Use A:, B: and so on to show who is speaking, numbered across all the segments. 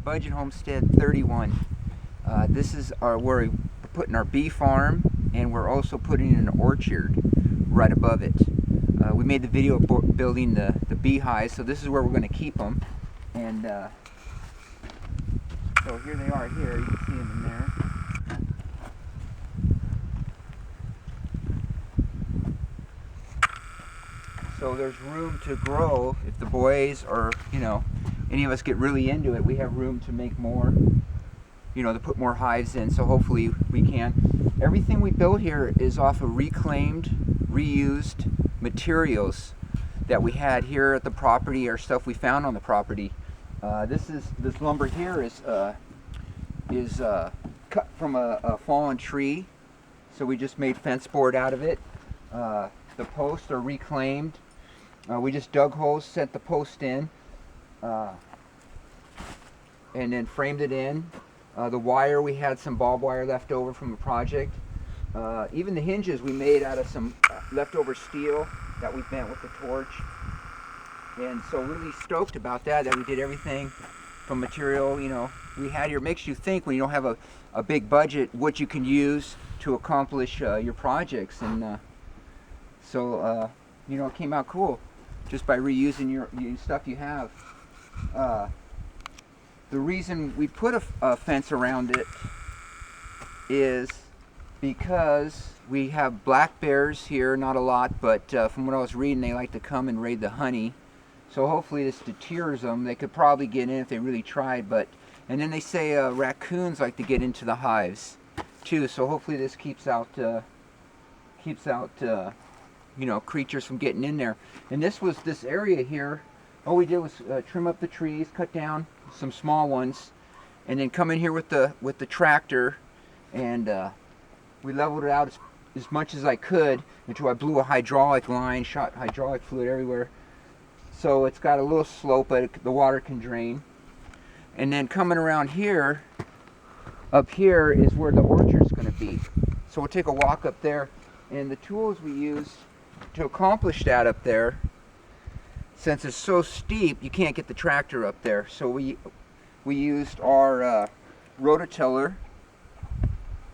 A: Budget Homestead 31. This is where we're putting our bee farm, and we're also putting in an orchard right above it. We made the video of building the beehives, so this is where we're going to keep them. And so here they are here, you can see them in there. So there's room to grow if the boys or, any of us get really into it. We have room to make more, to put more hives in, so hopefully we can. Everything we build here is off of reclaimed, reused materials that we had here at the property, or stuff we found on the property. This lumber here is cut from a fallen tree, so we just made fence board out of it. The posts are reclaimed. We just dug holes, set the post in, and then framed it in. The wire, we had some barbed wire left over from the project. Even the hinges we made out of some leftover steel that we bent with the torch. And so really stoked about that we did everything from material, we had here. Makes you think when you don't have a big budget what you can use to accomplish your projects. And so it came out cool just by reusing your stuff you have. The reason we put a fence around it is because we have black bears here, not a lot, but from what I was reading, they like to come and raid the honey. So hopefully this deters them. They could probably get in if they really tried, and then they say raccoons like to get into the hives too. So hopefully this keeps out creatures from getting in there. And this area here, all we did was trim up the trees, cut down some small ones, and then come in here with the tractor, and we leveled it out as much as I could until I blew a hydraulic line, shot hydraulic fluid everywhere. So it's got a little slope, but the water can drain. And then coming around here, up here is where the orchard's going to be. So we'll take a walk up there, and the tools we use to accomplish that up there, since it's so steep, you can't get the tractor up there. So we used our rototiller,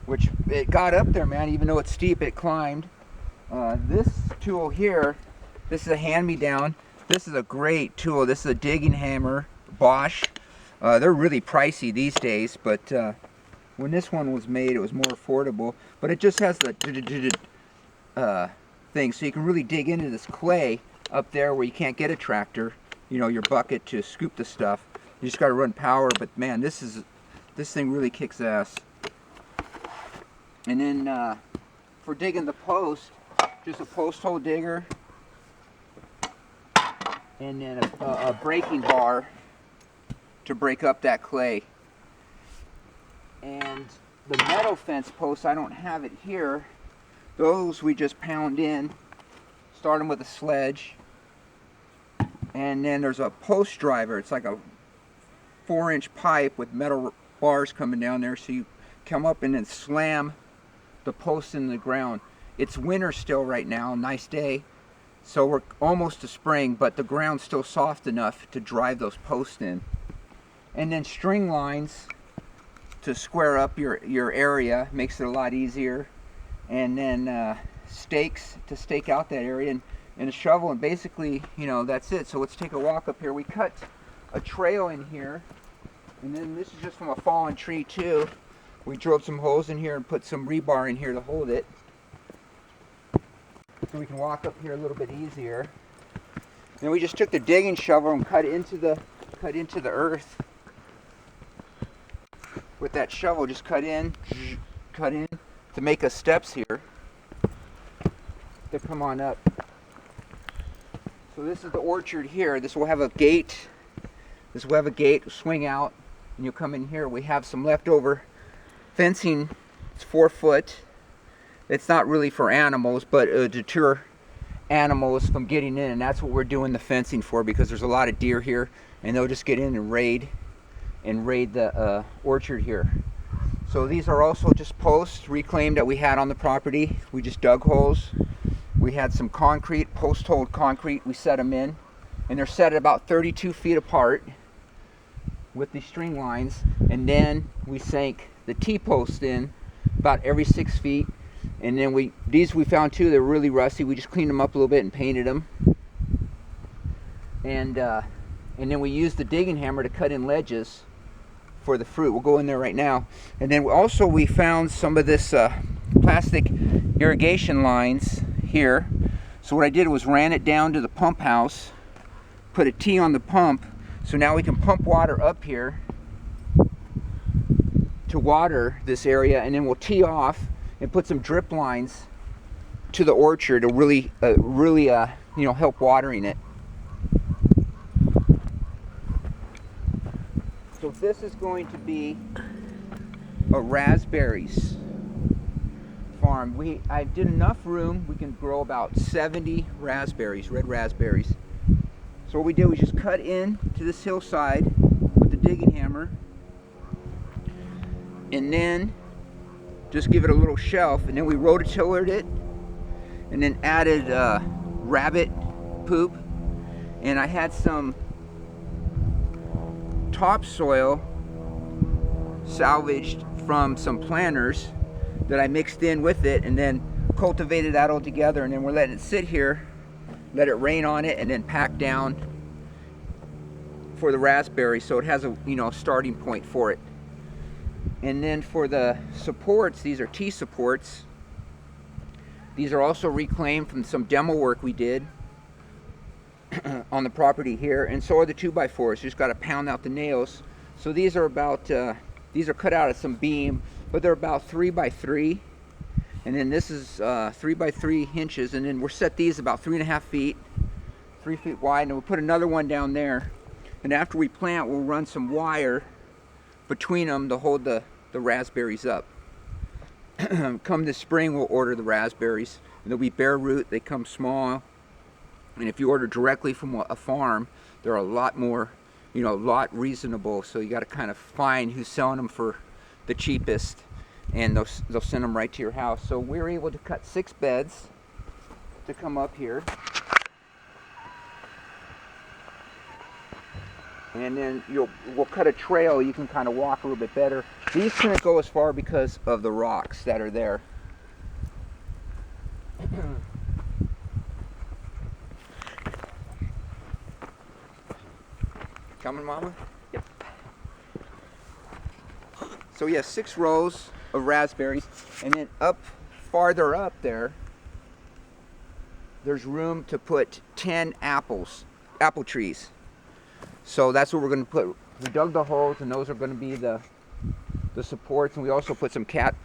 A: which it got up there, man. Even though it's steep, it climbed. This tool here, this is a hand-me-down. This is a great tool. This is a digging hammer, Bosch. They're really pricey these days, but when this one was made, it was more affordable. But it just has the thing, so you can really dig into this clay up there where you can't get a tractor, your bucket to scoop the stuff. You just got to run power. But man, this thing really kicks ass. And then for digging the post, just a post hole digger, and then a breaking bar to break up that clay. And the metal fence posts, I don't have it here. Those we just pound in, start them with a sledge. And then there's a post driver. It's like a 4-inch pipe with metal bars coming down there, so you come up and then slam the posts in the ground. It's winter still right now, nice day. So we're almost to spring, but the ground's still soft enough to drive those posts in. And then string lines to square up your area, makes it a lot easier. And then stakes to stake out that area, and a shovel, and basically, that's it. So let's take a walk up here. We cut a trail in here, and then this is just from a fallen tree too. We drilled some holes in here and put some rebar in here to hold it, so we can walk up here a little bit easier. Then we just took the digging shovel and cut into the earth with that shovel. Just cut in to make us steps here to come on up. So this is the orchard here. This will have a gate. Swing out, and you'll come in here. We have some leftover fencing. It's 4 foot. It's not really for animals, but deter animals from getting in, and that's what we're doing the fencing for, because there's a lot of deer here, and they'll just get in and raid the orchard here. So these are also just posts reclaimed that we had on the property. We just dug holes. We had some concrete, post-hole concrete. We set them in, and they're set at about 32 feet apart. with these string lines, and then we sank the T-post in about every 6 feet. And then these we found too, they're really rusty. We just cleaned them up a little bit and painted them. And then we used the digging hammer to cut in ledges for the fruit. We'll go in there right now. And then also we found some of this plastic irrigation lines here. So what I did was ran it down to the pump house, put a T on the pump, so now we can pump water up here to water this area, and then we'll tee off and put some drip lines to the orchard to really help watering it. So this is going to be a raspberries farm. I did enough room. We can grow about 70 raspberries, red raspberries. So what we did was just cut in to this hillside with the digging hammer, and then just give it a little shelf, and then we rototillered it, and then added rabbit poop, and I had some topsoil salvaged from some planters that I mixed in with it, and then cultivated that all together, and then we're letting it sit here, let it rain on it, and then pack down for the raspberry, so it has a starting point for it. And then for the supports, these are T supports. These are also reclaimed from some demo work we did on the property here, and so are the 2x4s. You just got to pound out the nails. So these are about these are cut out of some beam, but they're about 3x3, and then this is 3x3 inches, and then we're set these about 3.5 feet, 3 feet wide, and we'll put another one down there. And after we plant, we'll run some wire between them to hold the raspberries up. Come this spring, we'll order the raspberries. And they'll be bare root. They come small, and if you order directly from a farm, they're a lot more, a lot reasonable. So you got to kind of find who's selling them for the cheapest, and they'll send them right to your house. So we were able to cut 6 beds to come up here, and then we'll cut a trail. You can kind of walk a little bit better. These couldn't go as far because of the rocks that are there. Coming, Mama? Yep. So yeah, 6 rows of raspberries, and then farther up there's room to put 10 apple trees. So that's what we're going to put. We dug the holes, and those are going to be the supports, and we also put some cat